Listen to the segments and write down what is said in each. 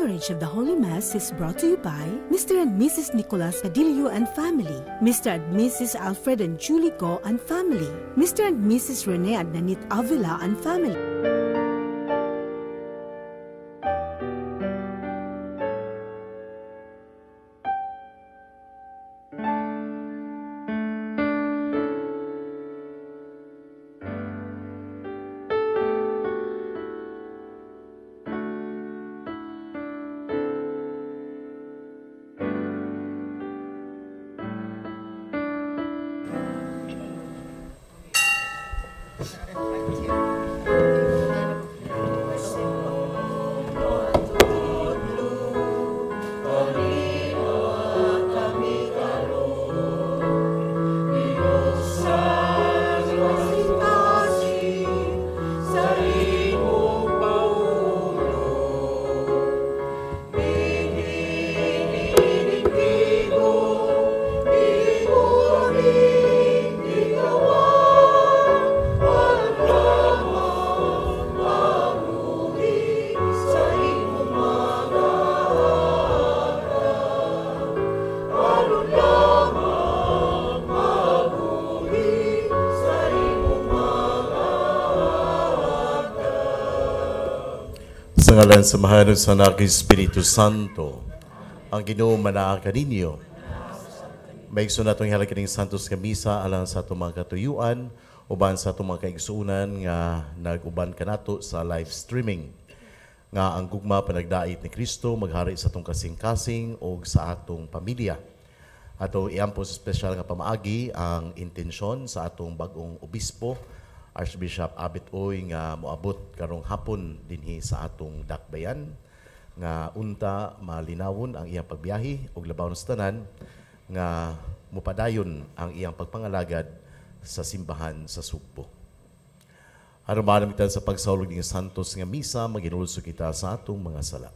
coverage of the Holy Mass is brought to you by Mr. and Mrs. Nicolas Cadillo and family, Mr. and Mrs. Alfred and Julie Go and family, Mr. and Mrs. Rene and Nanit Avila and family. Sa ngalan sa Mahal sa Anak Espiritu Santo, ang Ginoo manaaka ninyo. Maigsoon natong halakaning santos nga misa alang sa atong mga katuyuan, uban sa atong mga kaigsuunan nga nag-uban kanato sa live streaming. Nga ang gugma panagdait ni Kristo maghari sa atong kasing-kasing o sa atong pamilya. Ato iampo sa special nga pamaagi ang intensyon sa atong bagong obispo, Archbishop Abit Oy nga moabot karong hapon dinhi sa atong dakbayan nga unta malinawon ang iyang pagbiyahe ug labaw sa tanan nga mupadayon ang iyang pagpangalagad sa simbahan sa Sugbo. Aron maanamitan sa pagsahulog ng santos nga misa, maginulso kita sa atong mga sala.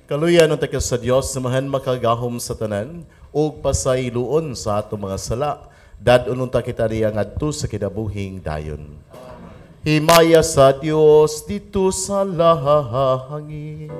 Kaluyan ng takas sa Diyos, samahan makagahom sa tanan, o pasayloon sa atong mga sala, dadunong ta kita riya ngadto sa kinabuhing dayon. Himaya sa Diyos dito sa lahangin.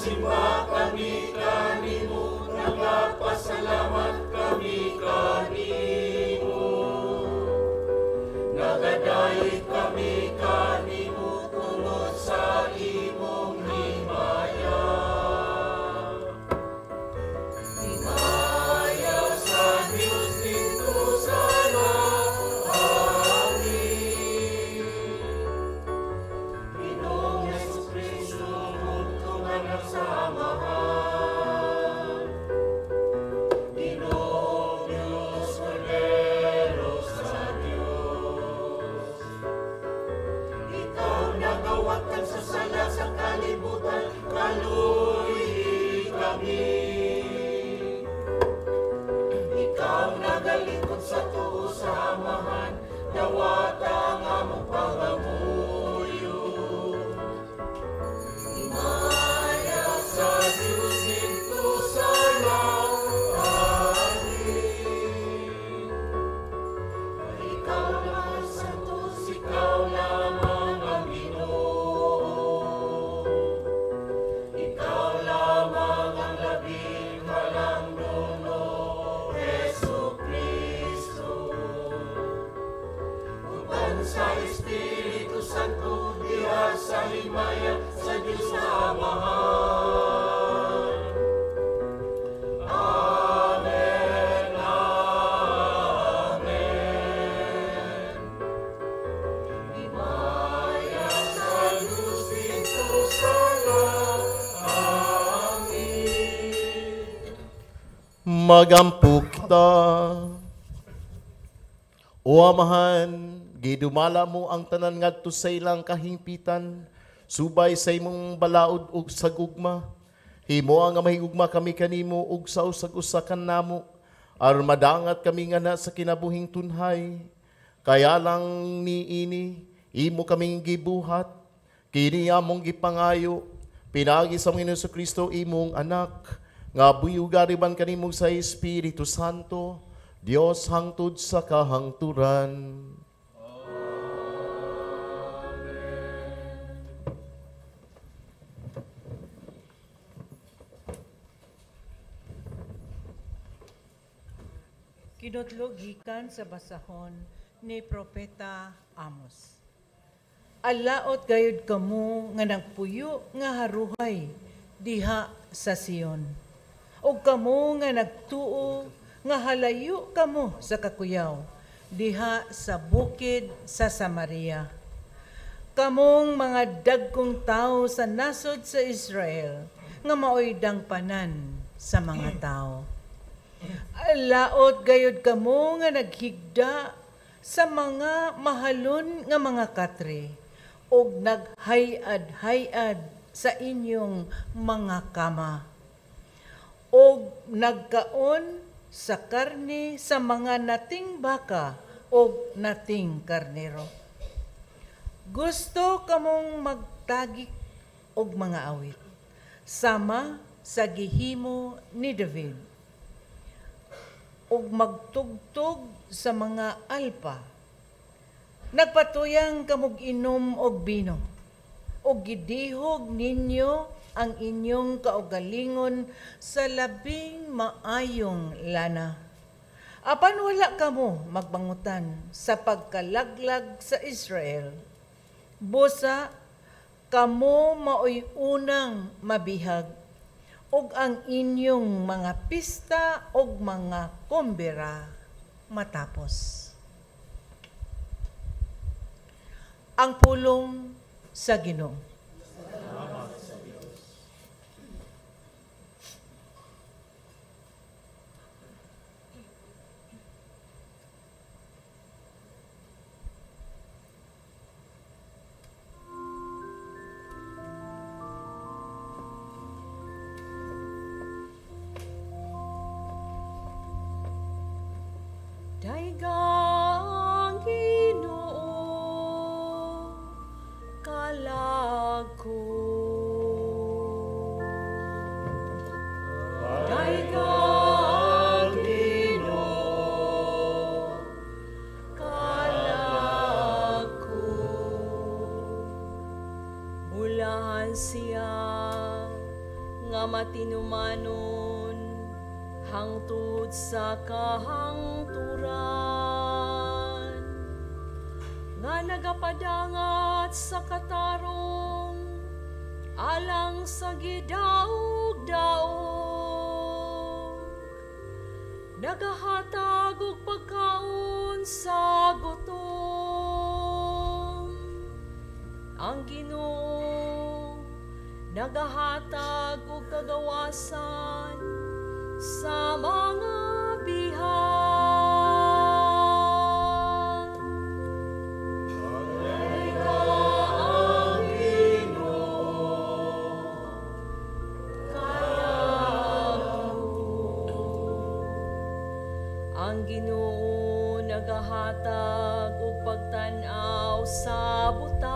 Simba kami kanimo, nagapasalamat kami kanimo. Nagadayeg kami kanimo tungod sa imong himaya. Himaya sa Diyos dito sa langit. Ginoong Hesus Kristo, nagsamahan. Ginoong Diyos, Kordero sa Diyos. Ikaw nagawatan sa sala sa kalibutan, kaluhi kami. Ikaw nagalingkod sa tuo sa amahan, dawata nga mong pangamuyo. sa Diyos dito sa langit. sa Espiritu Santo, diha sa himaya sa Diyos na Amahan. Amen, Amen. Himaya sa Diyos dito sa langit. Magampo kita. O Amahan, gidumala mo ang tanan ngadto sa ilang kahimpitan, subay sa imong balaod ug sagugma. Himo ang mahigugma kami kanimo ug sa usag-usa kanamo, aron madangat kami nga na sa kinabuhing tunhay. Kaya lang niini, imo kaming gibuhat, kini among gipangayo, pinagi sa Ginoong Jesucristo imong anak, nga buyugariban kanimo sa Espiritu Santo, Dios hangtod sa kahangturan. Kinudlo gikan sa basahon ni Propeta Amos. Alaot gayud kamo nga nagpuyo nga haruhay diha sa Sion. O kamo nga nagtuo nga halayo kamo sa kakuyaw diha sa bukid sa Samaria. Kamong mga dagkong tao sa nasod sa Israel nga maoy dangpanan sa mga tao. Laot gayud kamo nga naghigda sa mga mahalon nga mga katre og naghayad-hayad sa inyong mga kama og nagkaon sa karne sa mga nating baka o nating karnero. Gusto kamong magtagik og mga awit, sama sa gihimo ni David, og magtugtog sa mga alpa. Nagpatuyang kamog inom og bino, og gidihog ninyo ang inyong kaugalingon sa labing maayong lana. Apan wala kamo magbangutan sa pagkalaglag sa Israel. Busa, kamo maoy unang mabihag, og ang inyong mga pista og mga kumbera matapos. Ang pulong sa Ginoo. Daigang Ginoo kalag ko. Daigang Ginoo kalag ko. Bulahan siya nga matinumanon hangtod sa kahangturan, nga nagapadangat sa katarong, alang sa gidaog-daog, nagahatag og pagkaon sa gutom. Ang Ginoo nagahatag og kagawasan sa mga bihag. Daigang Ginoo kalag ko. Ang Ginoo nagahatag og pagtan-aw sa butang.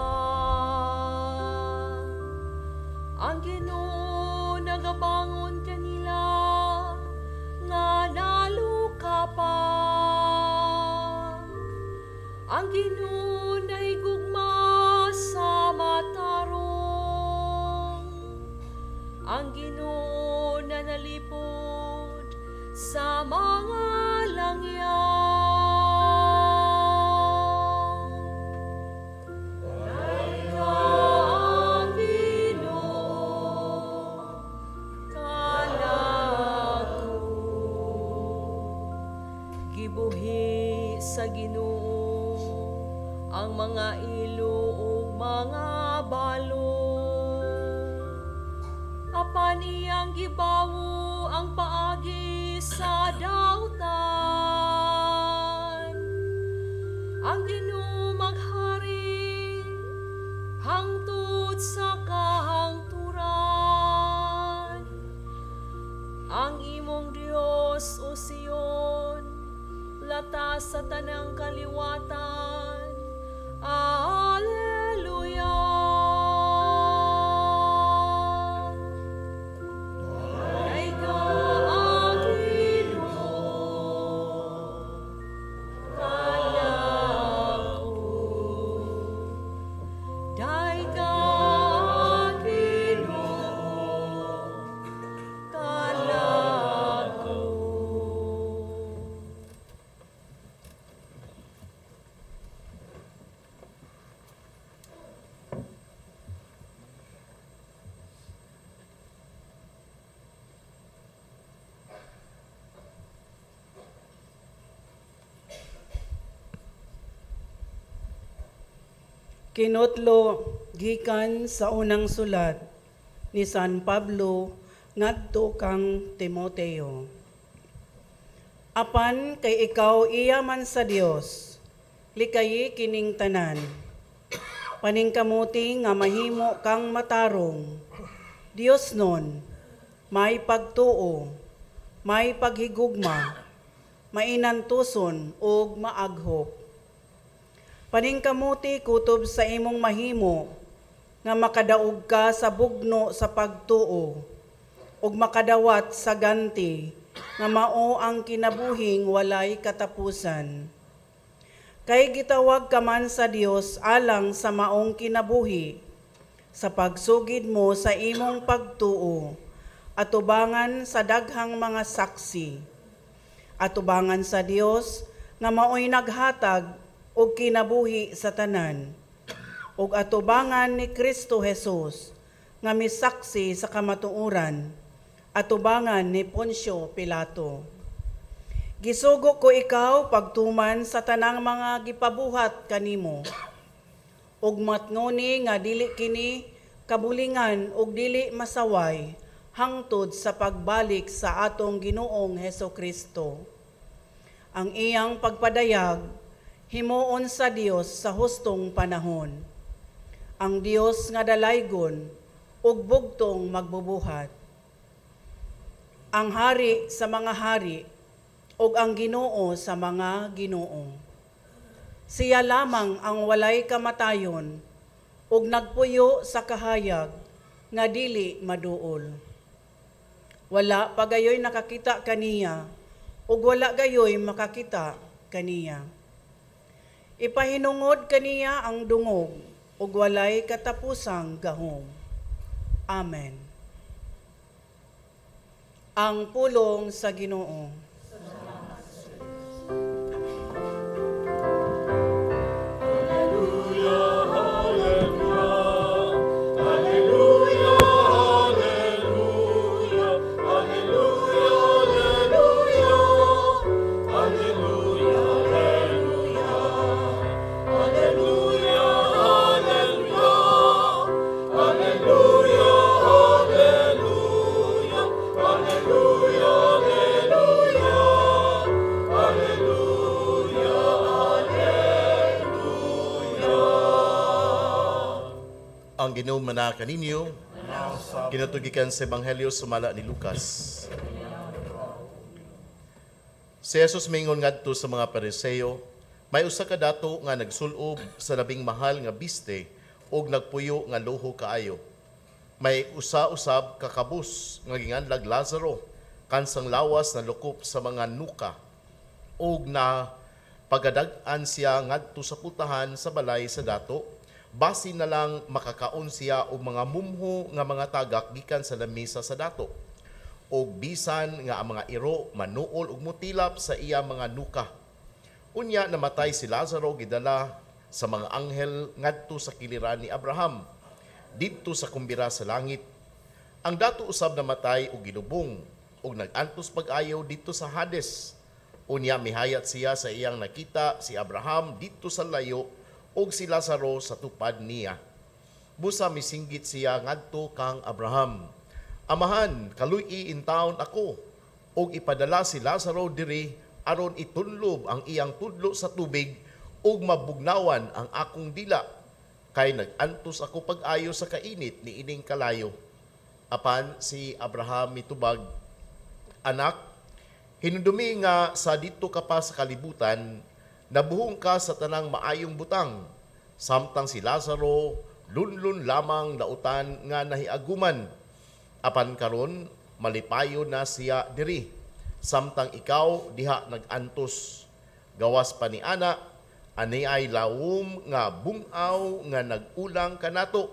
Ang Ginoo nagabangon kanila nga nalukapang. Ang Ginoo nahigugma sa matarong. Ang Ginoo na nalipod sa mga langyaw. sa Ginoo ang mga ilo ug mga balo. Apan iyang gibawo ang paagi sa dautan. Ang Ginoo maghari hangtod sa kahangturan. Ang imong Dios o Sion, latas sa tanang kaliwatan. Alleluia. Daiga ang Ginoo, kalako. Daiga ang Ginoo, kalako. Kinotlo gikan sa unang sulat ni San Pablo ngadto kang Timoteo. Apan kay ikaw iya man sa Dios, likayi kining tanan. Paningkamuti nga mahimo kang matarong. Dios nun, may pagtuo, may paghigugma, mainantuson ug maaghop. Paningkamuti kutob sa imong mahimo nga makadaog ka sa bugno sa pagtuo ug makadawat sa ganti nga mao ang kinabuhing walay katapusan. Kay gitawag ka man sa Dios alang sa maong kinabuhi sa pagsugid mo sa imong pagtuo atubangan sa daghang mga saksi. Atubangan sa Dios nga maoy naghatag og kinabuhi sa tanan, og atubangan ni Kristo Jesus nga misaksi sa kamatuoran, atubangan ni Poncio Pilato. Gisugo ko ikaw pagtuman sa tanang mga gipabuhat kanimo, og matngoni nga dili kini kabulingan og dili masaway hangtod sa pagbalik sa atong Ginoong Hesukristo. Ang iyang pagpadayag himuon sa Dios sa hustong panahon. Ang Dios nga dalaygon ug bugtong magbubuhat. Ang hari sa mga hari ug ang Ginoo sa mga ginoo. Siya lamang ang walay kamatayon ug nagpuyo sa kahayag nga dili maduol. Wala pagayoy nakakita kaniya ug wala gayoy makakita kaniya. Ipahinungod kaniya ang dungog ug walay katapusang gahom. Amen. Ang pulong sa Ginoo. Ang Ginoo manaka ninyo, kinatugikan sa Ebanghelyo sumala ni Lucas. Si Jesus mingon ngadto sa mga Pariseo, may usa ka dato nga nagsulob sa labing mahal nga biste ug nagpuyo nga luho kaayo. May usa-usab ka kabus nga ginganlag Lazaro kansang lawas na lukop sa mga nuka ug na pagadag-an siya ngadto sa putahan sa balay sa dato. Basi na lang makakaon siya og mga mumho nga mga tagak gikan sa lamesa sa dato. Og bisan nga ang mga iro manuol og mutilap sa iya mga nuka. Unya namatay si Lazaro gidala sa mga anghel ngadto sa kiliran ni Abraham didto sa kumbira sa langit. Ang dato usab namatay og gilubong og nag-antos pag-ayaw didto sa Hades. Unya mihayat siya sa iyang nakita si Abraham dito sa layo ug si Lazaro sa tupad niya. Busa misinggit siya ngadto kang Abraham. Amahan, kaluy-i in town ako ug ipadala si Lazaro diri aron itunlob ang iyang tudlo sa tubig ug mabugnawan ang akong dila kay nag-antos ako pag-ayo sa kainit ni ining kalayo. Apan si Abraham mitubag, anak, hinudumi nga sa dito ka pa sa kalibutan, nabuhong ka sa tanang maayong butang, samtang si Lazaro lunlun lamang lautan nga nahiaguman. Apan karon malipayo na siya diri, samtang ikaw diha nag-antos. Gawas pa ni ana, ani ay lawom nga bungaw nga nag-ulang kanato,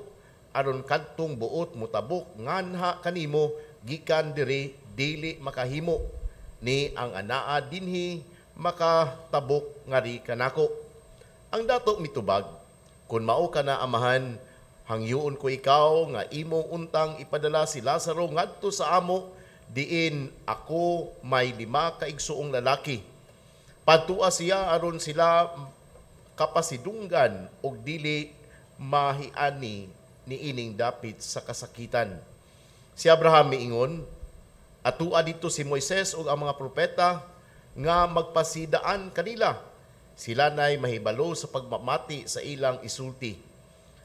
aron kadtong buot mutabok nganha kanimo gikan diri dili makahimo. Ni ang anaa dinhi makatabok ngari kanako. Ang dato mitubag, kun mao ka na amahan, hangyoon ko ikaw nga imo untang ipadala si Lazaro ngadto sa amo diin ako may 5 kaigsuong lalaki. Padtua siya aron sila kapasidunggan og dili mahiani ni ining dapit sa kasakitan. Si Abraham miingon, atua dito si Moises ug ang mga propeta nga magpasidaan kanila. Sila na'y mahibalo sa pagmamati sa ilang isulti.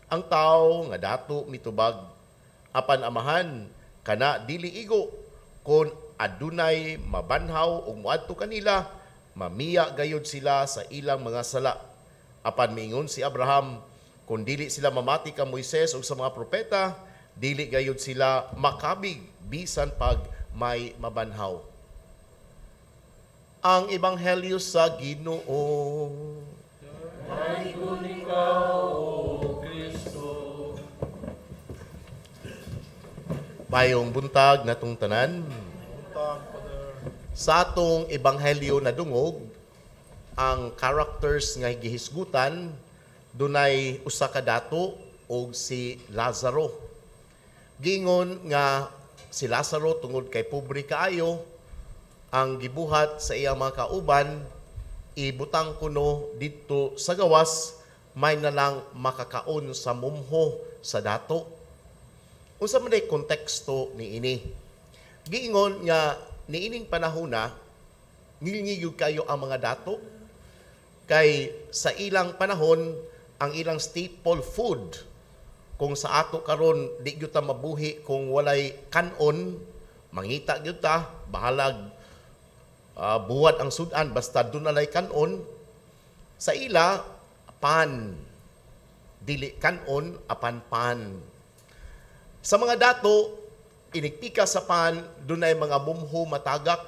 Ang tao nga dato mitubag, apan amahan, kana dili igo, kon adunay mabanhaw ug muadto kanila, mamiya gayud sila sa ilang mga sala. Apan miingon si Abraham, kung dili sila mamati ka Moises ug sa mga propeta, dili gayud sila makabig bisan pag may mabanhaw. Ang Ebanghelyo sa Ginoo. Mahigon ikaw, O Kristo. Mayong buntag natong tanan. Sa atong Ebanghelyo na dungog, ang characters nga gihisgutan, dunay usa ka dato og si Lazaro. Gingon nga si Lazaro tungod kay pobre kaayo, ang gibuhat sa iyang mga kauban, ibutang kuno dito sa gawas, may nalang makakaon sa mumho sa dato. Unsa man day konteksto ni ini? Giingon nga niining panahona, ngilngigog kayo ang mga dato, kay sa ilang panahon, ang ilang staple food, kung sa ato karon di gyud ta mabuhi kung walay kanon, mangita gyud ta, bahalag buwat ang sudan basta doon nalay kanon. Sa ila pan, dili kanon apan pan. Sa mga dato inigpika sa pan dunay mga mumho matagak,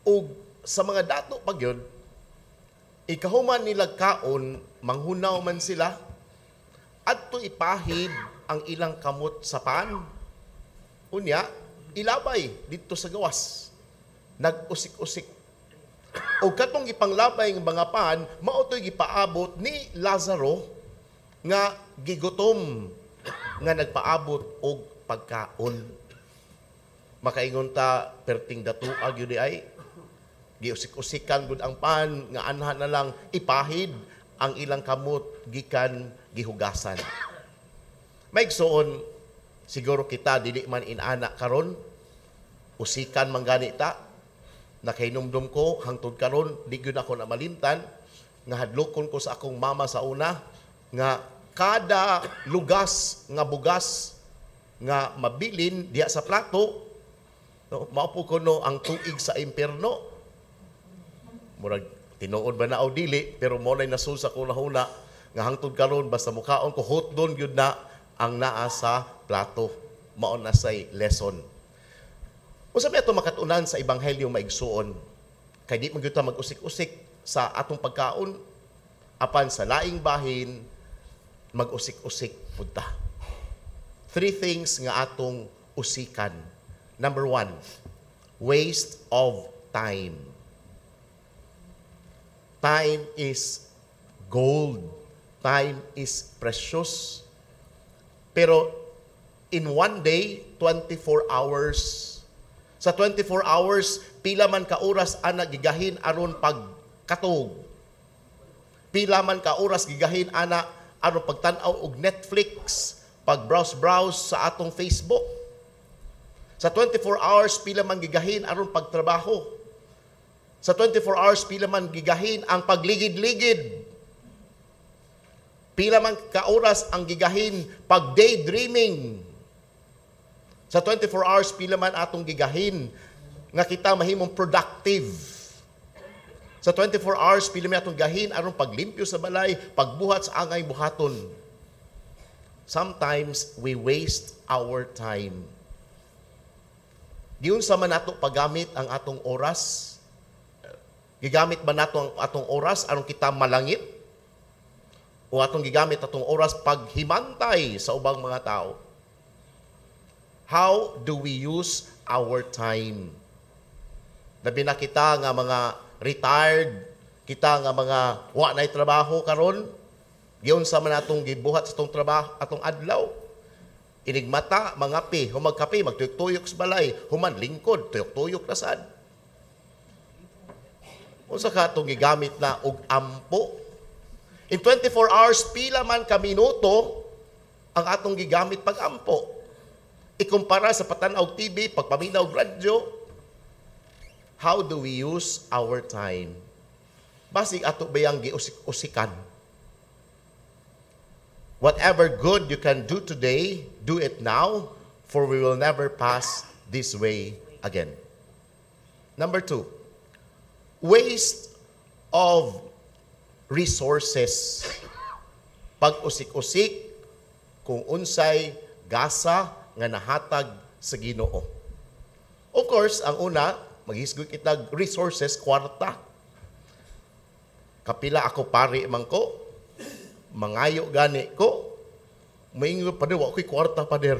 ug sa mga dato pagyud ikahuman nila kaon, manghunaw man sila, adto ipahid ang ilang kamot sa pan. Unya, ilabay dito sa gawas. Nag-usik-usik. O katong ipanglabay ng mga pan, mao to'y gipaabot ni Lazaro nga gigutom nga nagpaabot og pagkaon. Makaingon ta perting datua gyud ay giusik-usikan gud ang pan nga anha na lang ipahid ang ilang kamot gikan gihugasan. Maigsoon, siguro kita dili man inana karon, usikan man gani ta, nakainumdum ko hangtod karon di gyud ako na malimtan nga hadlokon ko sa akong mama sa una nga kada lugas nga bugas nga mabilin diha sa plato, no, maupo ko no ang tuig sa impierno. Murag tinuod ba na o dili, pero mo na'y nasul sa kunahuna nga hangtod karon basta mukhaon ko hotdon gyud na ang naa sa plato. Mao na say lesson. Unsa may ato makatunan sa Ebanghelyo maigsuon? Kay di man gyud ta mag-usik-usik sa atong pagkaon, apan sa laing bahin mag-usik-usik pud ta. 3 things nga atong usikan. Number 1, waste of time. Time is gold. Time is precious. Pero in one day, 24 hours, Sa 24 hours, pila man ka oras ana gigahin aron pagkatog. Pila man ka oras gigahin ana aron pagtan-aw og Netflix, pag-browse sa atong Facebook. Sa 24 hours, pila man gigahin aron pagtrabaho. Sa 24 hours, pila man gigahin ang pagligid-ligid. Pila man ka oras ang gigahin pag daydreaming. Sa 24 hours, pila man atong gigahin nga kita mahimong productive. Sa 24 hours, pila man atong gahin aron paglimpyo sa balay, pagbuhat sa angay buhaton. Sometimes we waste our time. Giun sa man nato paggamit ang atong oras. Gigamit ba nato ang atong oras aron kita malangit? O atong gigamit atong oras paghimantay sa ubang mga tao? How do we use our time? Labi na kita nga mga retired, kita nga mga wa na'y trabaho karon, giyon sa man atong gibuhat sa atong trabaho, atong adlaw. Inigmata, mangapi, humagkapi, magtuyok-tuyok sa balay, human lingkod, tuyok-tuyok na sad. Unsa ka atong gigamit na og ampo? In 24 hours, pila man ka minuto ang atong gigamit pag-ampo. Ikumpara sa patanaw TV, pagpaminaw radyo, how do we use our time? Basig ato bayang giusik-usikan. Whatever good you can do today, do it now, for we will never pass this way again. Number 2, waste of resources. Pag-usik-usik kung unsay gasa nga nahatag sa Ginoo. Of course, ang una, maghisgoy kitag resources, kwarta. Kapila ako pari man ko, mangayo gani ko, maingo pa din, wako'y kwarta pa der.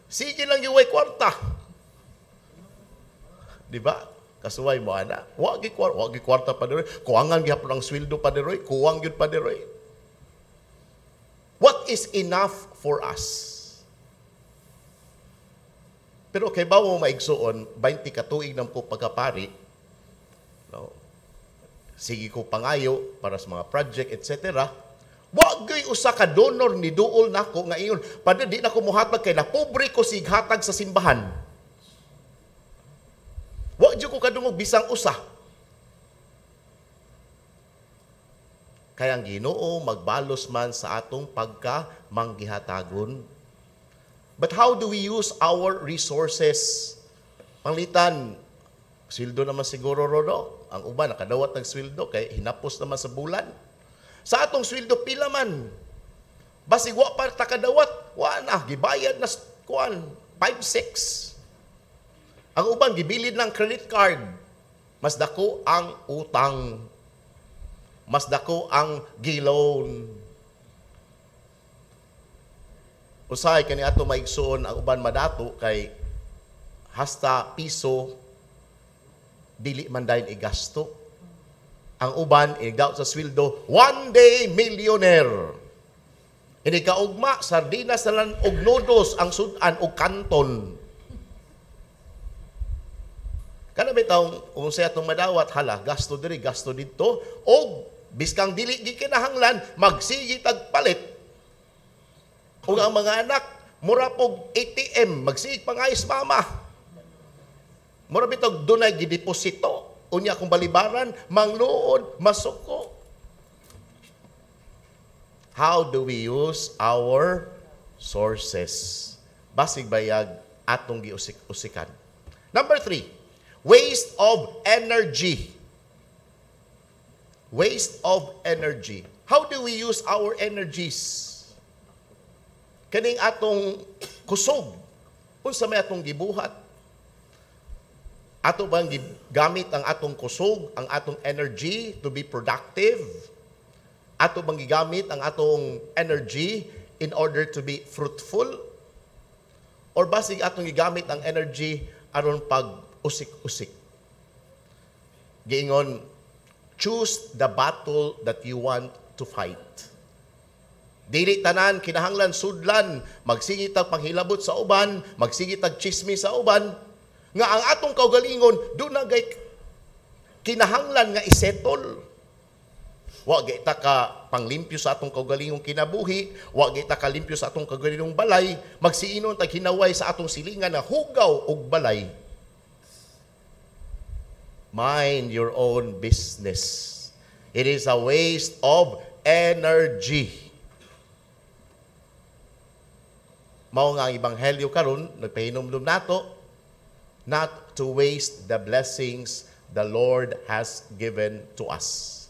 Sige lang yung way kwarta. Diba? Kasuway mo, ana. Wagi kwarta pa der. Kuwangan gihapon ang sweldo pa der. Kuwang yun pa der. What is enough for us? Pero kay ba mo maigsuon, 20 katuig ng ko pagkapari, no? Sige ko pangayo para sa mga project, etc. Wagay usa ka donor ni duol nako nga iyon. Pada di na ko muhatag kay napobre ko sighatag sa simbahan. Wa jud ko kadungog bisang usa. Kaya ang Ginoo magbalos man sa atong pagka-manggihatagon. But how do we use our resources? Panglitan, sweldo naman siguro rodo. Ang uban nakadawat ng sweldo kay hinapos naman sa bulan. Sa atong sweldo pila man. Basig wa pa ta kadawat, wa na gibayad na kuan 5-6. Ang uban gibilid ng credit card. Mas dako ang utang. Mas dako ang giloan. Usahay kani ato maigsuon ang uban madato kay hasta piso dili man dayon igasto. Ang uban inigdaot sa sweldo, one day millionaire. Ini kaugma sardinas na lang og noodles ang sudan og kanton. Kana bitaw unsay atong madawat hala gasto diri gasto didto og biskang dili gikinahanglan magsigi tag palit. Ug ang mga anak mura pog ATM magsig pangayos mama. Mura bitog dunay gideposito unya kung balibaran mangluod masuko. How do we use our sources? Basig bayag atong giusik-usikan. Number 3, waste of energy. Waste of energy. How do we use our energies? Kaning atong kusog, unsa may atong gibuhat? Ato bang gamit ang atong kusog, ang atong energy to be productive? Ato bang gigamit ang atong energy in order to be fruitful? Or basig atong gigamit ang energy aron pag-usik-usik? Giingon, choose the battle that you want to fight. Dili tanan kinahanglan sudlan, magsigit tag panghilabot sa uban, magsigit tag chismis sa uban, nga ang atong kaugalingon do na gay kinahanglan nga isettle. Wa gay ta ka panglimpyo sa atong kaugalingong kinabuhi, wa gay ta ka limpyo sa atong kaugalingong balay, magsiinon tag hinaway sa atong silingan na hugaw og balay. Mind your own business. It is a waste of energy. Mao nga ang ebanghelyo karon nagpahinumdum nato, not to waste the blessings the Lord has given to us.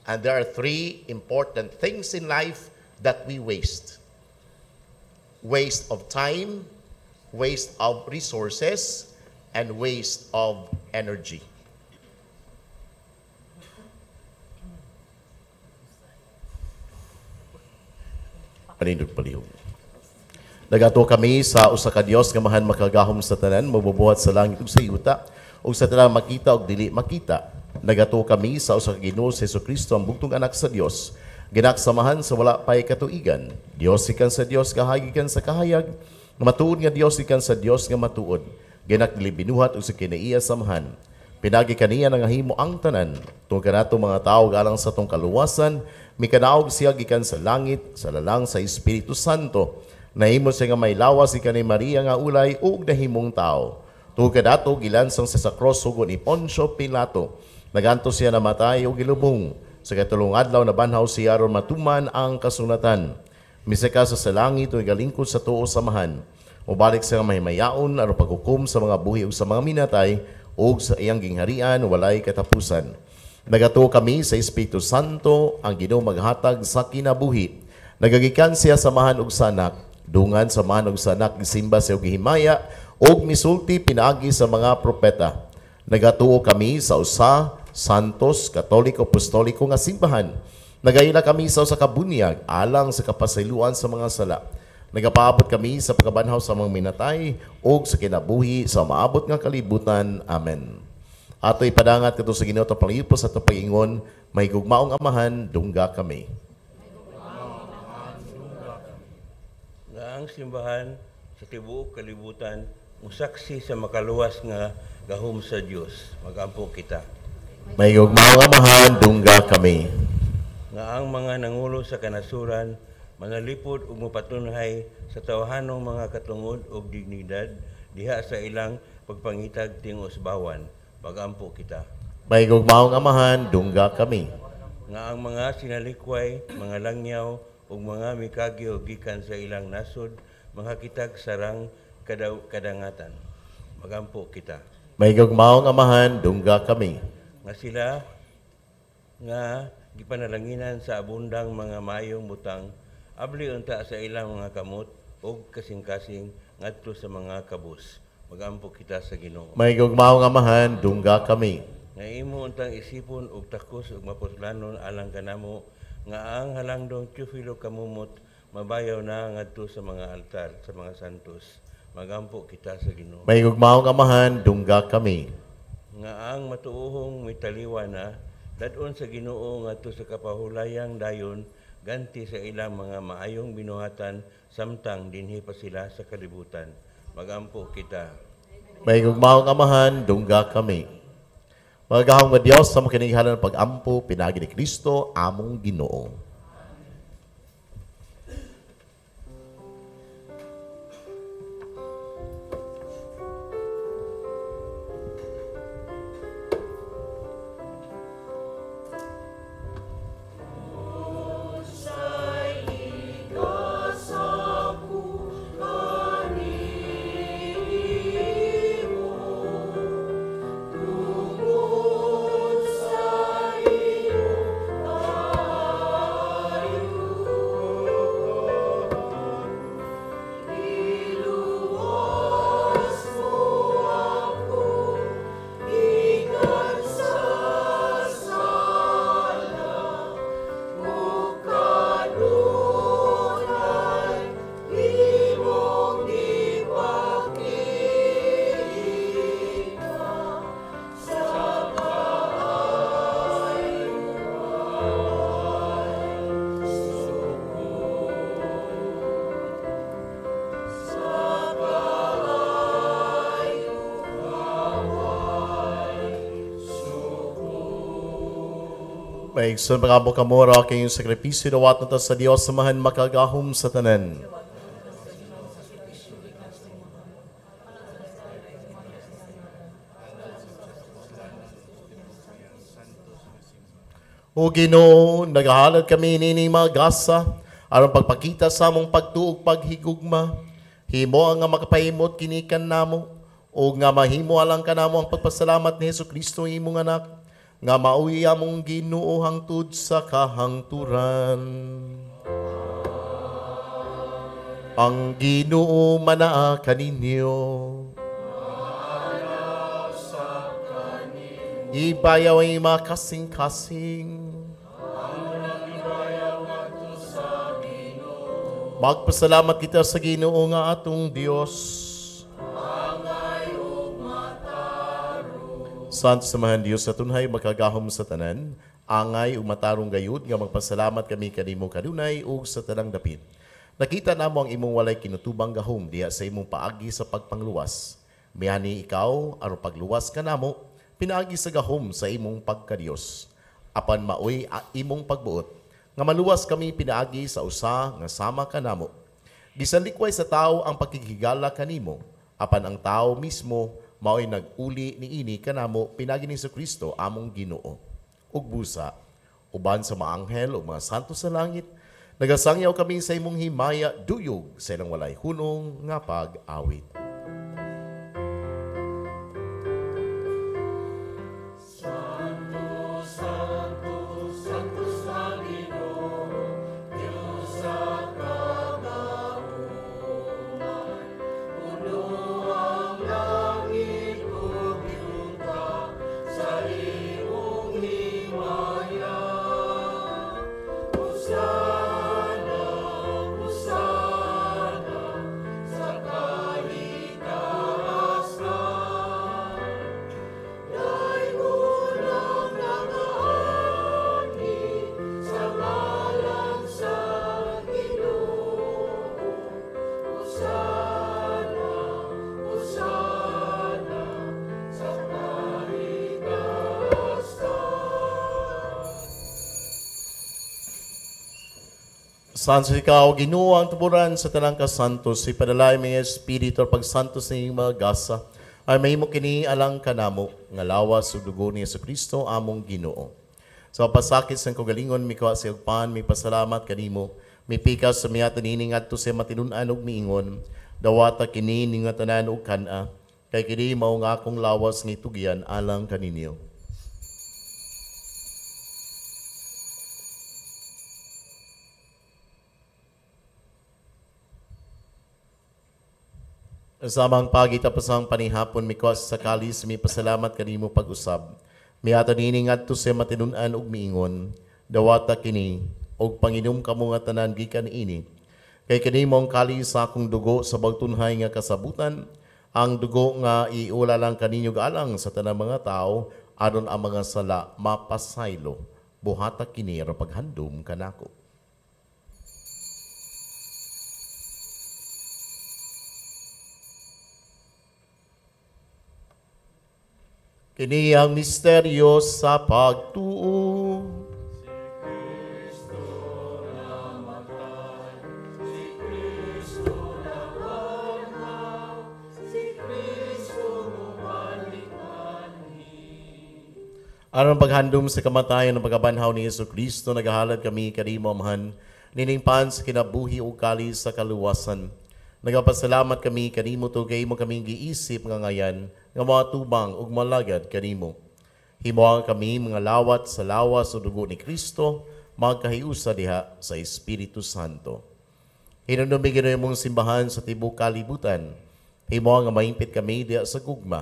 And there are three important things in life that we waste. Waste of time, waste of resources, and waste of energy. Panindog palihog. Nagato kami sa usa ka Dios nga mahan makagahom sa tanan, mabubuhat sa langit ug sa yuta, ug sa tanan makita ug dili makita. Nagato kami sa usa ka Ginoo sa Jesucristo ang bugtong anak sa Dios, ginaksamahan sa wala pay katuigan. Dios ikan sa Dios, kahayag ikan sa kahayag, matuod nga Dios ikan sa Dios nga matuod. Ginaklibinuhat ug sa kinaiya samahan. Pinagi kaniya nga himo ang tanan, tungod kanato mga tawo galang sa tong kaluwasan, mikanaog siya gikan sa langit, sa lalang sa Espiritu Santo. Nahimo siya nga may lawas ika ni Maria nga ulay ug nahimong tao. Tungod kadato gilansang sa cross sugo ni Poncio Pilato. Naganto siya namatay ug gilubong. Sa katulong adlaw na banhaw siya aron matuman ang kasunatan. Misaka sa langit ug galingkod sa tuo samahan. Mubalik siya mahimayaon aron paghukom sa mga buhi ug sa mga minatay ug sa iyang gingharian walay katapusan. Nagato kami sa Espiritu Santo ang Ginoo maghatag sa kinabuhi. Nagagikan siya samahan ug sa anak. Dungan sa manog sa anak gisimba sa gihimaya og misulti pinaagi sa mga propeta. Nagatuo kami sa usa santos katoliko apostoliko nga simbahan. Nagayuna kami sa usa ka bunyag alang sa kapasayloan sa mga sala. Nagapaabot kami sa pagkabanhaw sa mga minatay og sa kinabuhi sa maabot nga kalibutan. Amen. Ato ipadangat kadto sa Ginoo tong panghipos at pagingon, may gugmaong amahan, dungga kami. Ang simbahan sa tibuok kalibutan musaksi sa makaluwas nga gahom sa Dios. Magampo kita. May gugmaong amahan, dungga kami. Nga ang mga nangulo sa kanasuran manalipod ug mapatunhay sa tawhanong mga katungod ug dignidad diha sa ilang pagpangitag tingos bawan. Magampo kita. May gugmaong amahan, dungga kami. Nga ang mga sinalikway, mga langyaw ug mga mikagyo gikan sa ilang nasod, mga kitag sarang kadangatan. Magampo kita. May gugmaong amahan, dungga kami. Nga sila nga gipanalanginan sa abundang mga mayong butang, abli unta sa ilang mga kamot ug kasing-kasing ngadto sa mga kabus. Magampo kita sa Ginoo. May gugmaong amahan, dungga kami. Nga imo untang isipon ug takos ug mapuslanon alang kanamo nga ang halangdong Teofilo kamumot mabayaw na ngadto sa mga altar sa mga santos. Magampo kita sa Ginoo. May gugmaong amahan, dungga kami. Nga ang matuohong mitaliwa na dadon sa Ginoo ngadto sa kapahulayang dayon ganti sa ilang mga maayong binuhatan samtang dinhi pa sila sa kalibutan. Magampo kita. May gugmaong amahan, dungga kami. Magahong nga Diyos sa makinighanan ng pag-ampo, pinagi ni Kristo, among Ginoo. Maigsoon pagamo kamura kayong sakripisyo dawat na ta sa Dios samahan makagahom sa tanan. O Ginoo, nagahalad kami nining mga gasa, aron pagpakita sa among pagtuog paghigugma. Himo ang nga makapahimot kinikan namo, o nga mahimo alang kanamo ang pagpasalamat ni Jesucristo imong anak, nga mauwi among Ginoo hangtod sa kahangturan. Ang Ginoo manaa kaninyo. Ibayaw ay makasing-kasing. Magpasalamat kita sa Ginoo nga atong Dios. Santo samahan Dios sa tunhay makagahom sa tanan, angay ug matarong gayud nga magpasalamat kami kanimo kanunay ug sa tanang dapit. Nakita namo ang imong walay kinutubang gahom diha sa imong paagi sa pagpangluwas. Mihani ikaw aron pagluwas kanamo, pinaagi sa gahom sa imong pagkadiyos. Apan maoy imong pagbuot, nga maluwas kami pinaagi sa usa nga sama kanamo. Bisan likway sa tao ang pagkikigala kanimo, apan ang tao mismo maoy nag-uli niini kanamo pinaagi ni Jesucristo among Ginoo. Ug busa, uban sa mga anghel ug mga santo sa langit, nagasangyaw kami sa imong himaya duyog sa ilang walay hunong nga pag-awit. Santo ikaw, Ginoo ang tuburan sa tanang kasantos, ipadalay mga Espiritu at pagsantos sa iyong mga gasa, ay mahimo kini alang kanamo, nga lawas ug dugo ni Jesucristo among Ginoo. Sa pasakit sa kagalingon, mikawa sa iyong mi pasalamat kanimo, mipikas sa miyatan ini ngadto sa matinun-an ug miingon, dawata kini ning tanan ug kana, kay kini mao nga akong lawas nga itugyan alang kaninyo. Samang pagitapasang panihapon mi kuwas sa kalis mi pasalamat kanimo pag-usab. Miato nini ngadto sa matinun-an ug miingon, dawata kini og panginom kamo nga tanan gikan ini. Kay kini mong kalis sa akong dugo sa bagtunhay nga kasabutan, ang dugo nga iula lang kaninyo galang sa tanang mga tao aron ang mga sala mapasaylo. Buhata kini ra paghandom kanako. Kini ang misteryo sa pagtuo. Aron paghandom sa kamatayon ng pagkabanhaw ni Jesucristo, nagahalad kami kanimo amahan, niningpan sa kinabuhi o kalis sa kaluwasan. Nagapasalamat kami kanimo to kay mo kaming giisip nga ngayan nga mga tubang ug malagad kanimo. Himuang kami mga lawat sa lawas o dugo ni Kristo, magkahiusa diha sa Espiritu Santo. Hinunumi ginoy mong simbahan sa tibok kalibutan. Himuang nga maimpit kami diha sa gugma.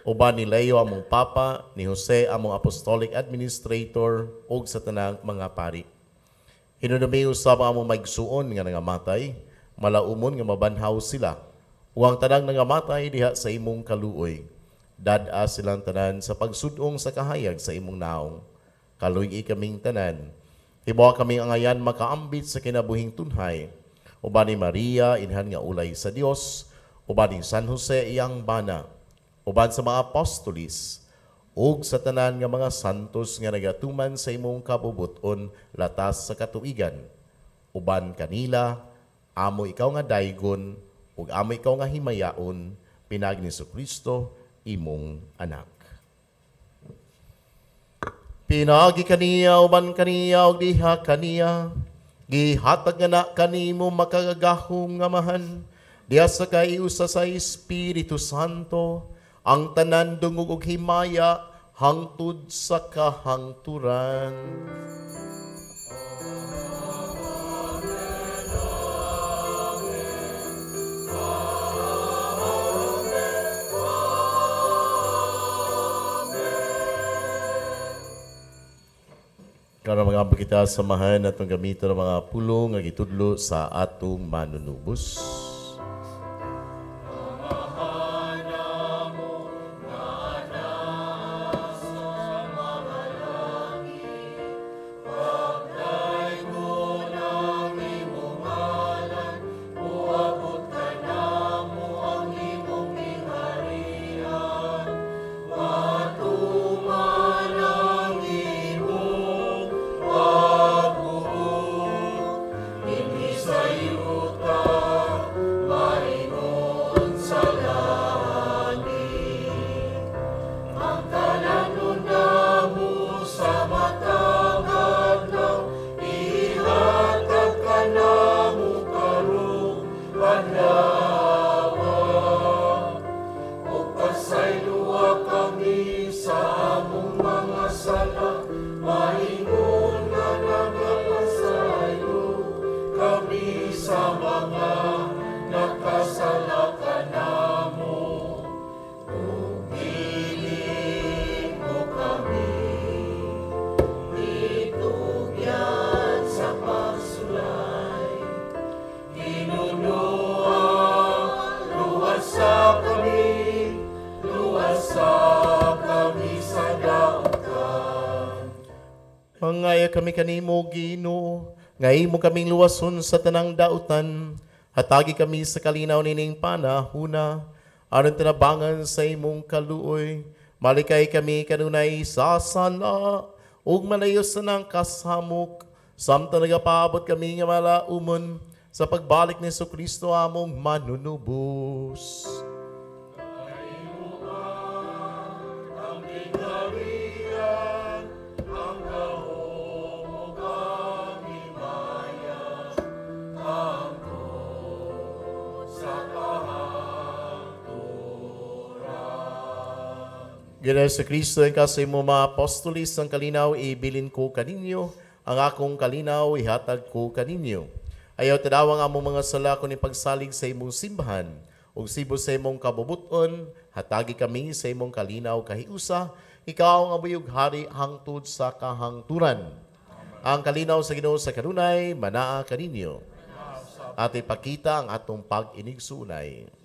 Uban ni Leo among Papa, ni Jose among Apostolic Administrator ug sa tanang mga pari. Hinunumi usab among maigsuon nga nangamatay, malaumon nga mabanhaw sila. Uwang tanang nangamatay diha sa imong kaluoy. Dad-a silang tanan sa pagsudong sa kahayag sa imong naong. Kaluy kaming tanan. Hibawa kaming angayan makaambit sa kinabuhing tunhay. Uban ni Maria, inhan nga ulay sa Dios. Uban ni San Jose iyang bana. Uban sa mga apostolis. ug sa tanan nga mga santos nga nagatuman sa imong kabubuton latas sa katuigan. Uban kanila, amo ikaw nga daygon, ug amo ikaw nga himayaon, pinagi ni Kristo imong anak. Pinagi kaniya, uban kaniya, ug diha kaniya, gihatag nga na kanimo makagagahong amahan, diha sa kaiusa sa Espiritu Santo, ang tanan dungog ug himaya, hangtod sa kahangturan. Karon mga kita samahan atong gamiton ng mga pulong nga gitudlo sa atong manunubos. Mangaya kami kanimo, Ginoo, nga imo kaming luwason sa tanang dautan, hatagi kami sa kalinaw nining panahuna, aron tinabangan sa imong kaluoy, malikay kami kanunay sasala, ug malayo sa nang kasamok, samtang nagapaabot kami nga malaumon, sa pagbalik ni Kristo among manunubos. Ginoong sa Kristo, ang kasi mo mga apostolis ang kalinaw, ibilin ko kaninyo, ang akong kalinaw, ihatag ko kaninyo. Ayaw tadawang among mga sala kung ipagsalig sa imong simbahan, ug sibo sa imong kabubuton, hatagi kami sa imong kalinaw kahiusa, ikaw ang abuyog hari hangtod sa kahangturan. Ang kalinaw sa Ginoo sa kanunay, manaa kaninyo. At ipakita ang atong pag-inigsunay.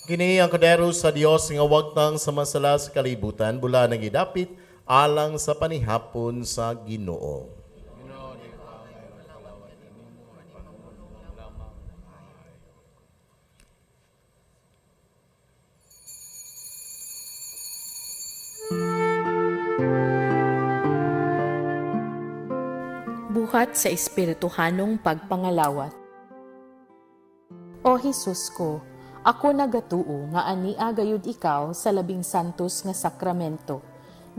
Kini ang kadero sa Dios nga wagtang samasala sa kalibutan, bula nang idapit alang sa panihapon sa Ginoo. Buhat sa espirituhanong pagpangalawat. O Jesus ko, ako nagatuo nga ania gayud ikaw sa labing santos nga sakramento.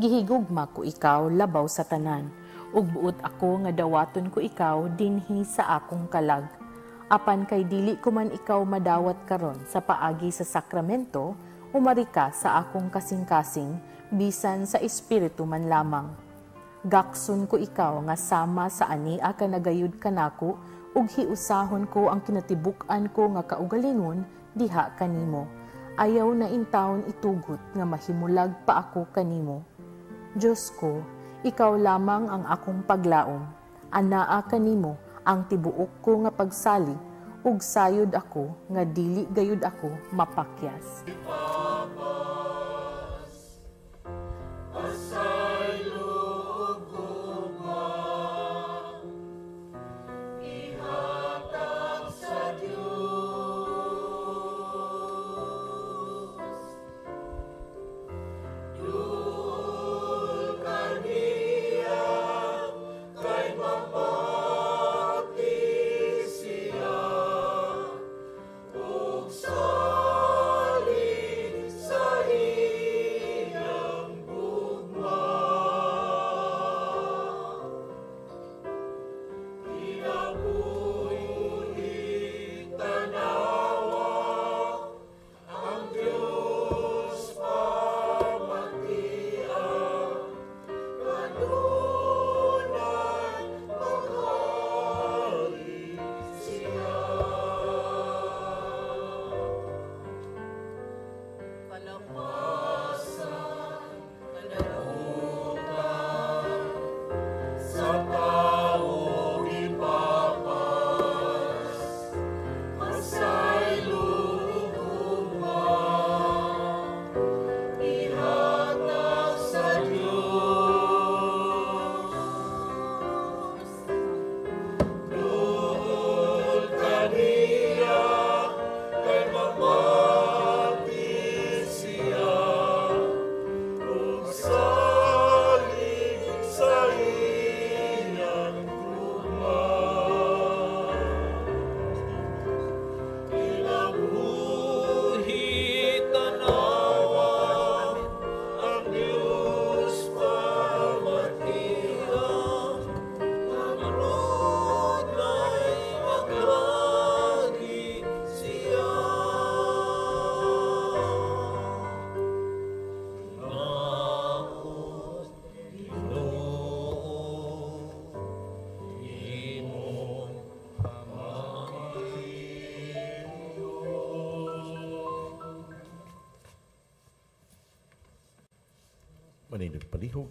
Gihigugma ko ikaw labaw sa tanan, ug buot ako nga dawaton ko ikaw dinhi sa akong kalag. Apan kay dili ko man ikaw madawat karon sa paagi sa sakramento, umari ka sa akong kasing-kasing, bisan sa espiritu man lamang. Gakson ko ikaw nga sama sa ania ka nagayud kanako ug hiusahon ko ang kinatibuk-an ko nga kaugalingon diha kanimo. Ayaw na intawon itugot nga mahimulag pa ako kanimo. Diyos ko, ikaw lamang ang akong paglaom. Anaa kanimo ang tibuok ko nga pagsalig ug sayod ako nga dili gayud ako mapakyas. Maninod palihog.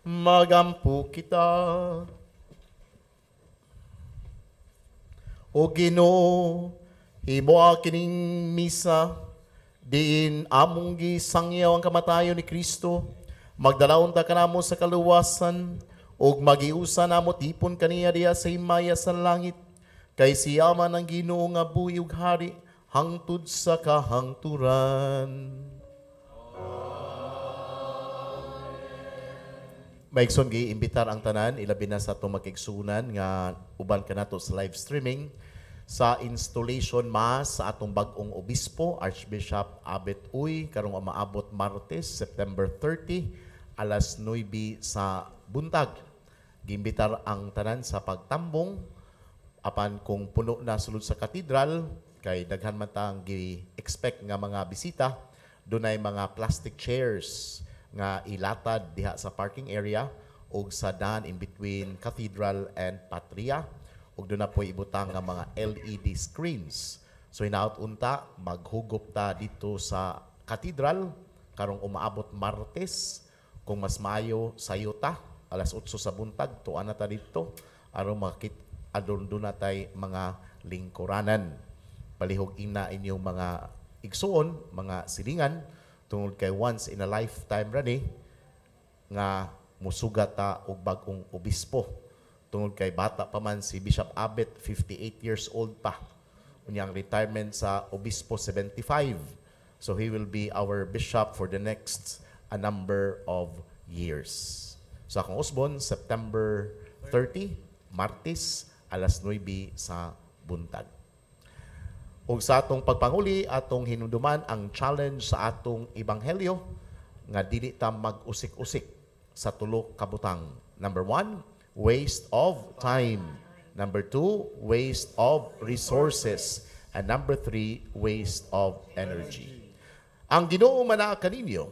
Magampo kita. O Ginoo, himo kining misa, diin among gisangyaw ang kamatayon ni Kristo, magdalaon ta kanamo sa kaluwasan, ug magiusa namo tipon kaniya diya sa himaya sa langit, kay siya man ang Ginoo nga buhi ug hari, hangtod sa kahangturan. Maigson gi-imbitar ang tanan, ilabi na sa itong makigsunan nga uban ka nato sa live streaming sa installation mass sa atong bagong obispo, Archbishop Abet Uy, karong maabot Martes, September 30, alas 9 sa buntag. Giimbitar ang tanan sa pagtambong, apan kung puno na sulod sa katedral, kay daghan man tang gi-expect nga mga bisita, dunay mga plastic chairs nga ilatad diha sa parking area ug sa daan in between Cathedral and Patria ug doon na po ibutang nga mga LED screens. So hinaot unta maghugop ta dito sa Cathedral karong umaabot Martes, kung mas maayo sayo ta alas 8 sa buntag tuan na ta dito aron makit adon na tay mga lingkuranan. Palihog ina inyong mga igsuon, mga silingan, tungod kay once in a lifetime rani nga musugat ta og bagong obispo. Tungod kay bata pa man si Bishop Abet, 58 years old pa. Unyang retirement sa obispo 75. So he will be our bishop for the next a number of years. So akong usbon, September 30, Martes, alas 9 sa buntag. Ug sa atong pagpanguli, atong hinumduman ang challenge sa atong ebanghelyo nga dili ta mag-usik-usik sa tulo ka butang. Number 1, waste of time. Number 2, waste of resources. And number 3, waste of energy. Ang Ginoo manaa kaninyo.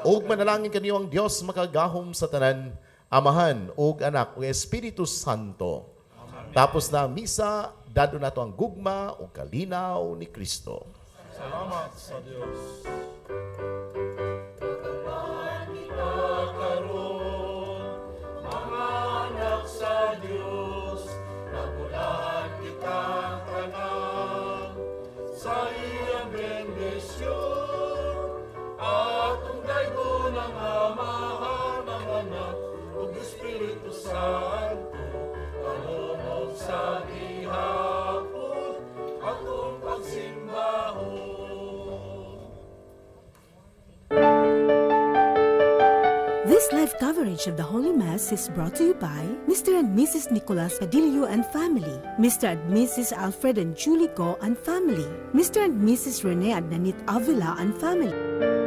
ug manalangin kaniyo ang Dios makagahom sa tanan, Amahan ug Anak ug Espiritu Santo. Tapos na ang misa, dado nato ang gugma ug kalinaw ni Kristo. Salamat sa Dios. This live coverage of the Holy Mass is brought to you by Mr. and Mrs. Nicolas Padillo and family, Mr. and Mrs. Alfred and Julie Go and family, Mr. and Mrs. Rene and Nanit Avila and family.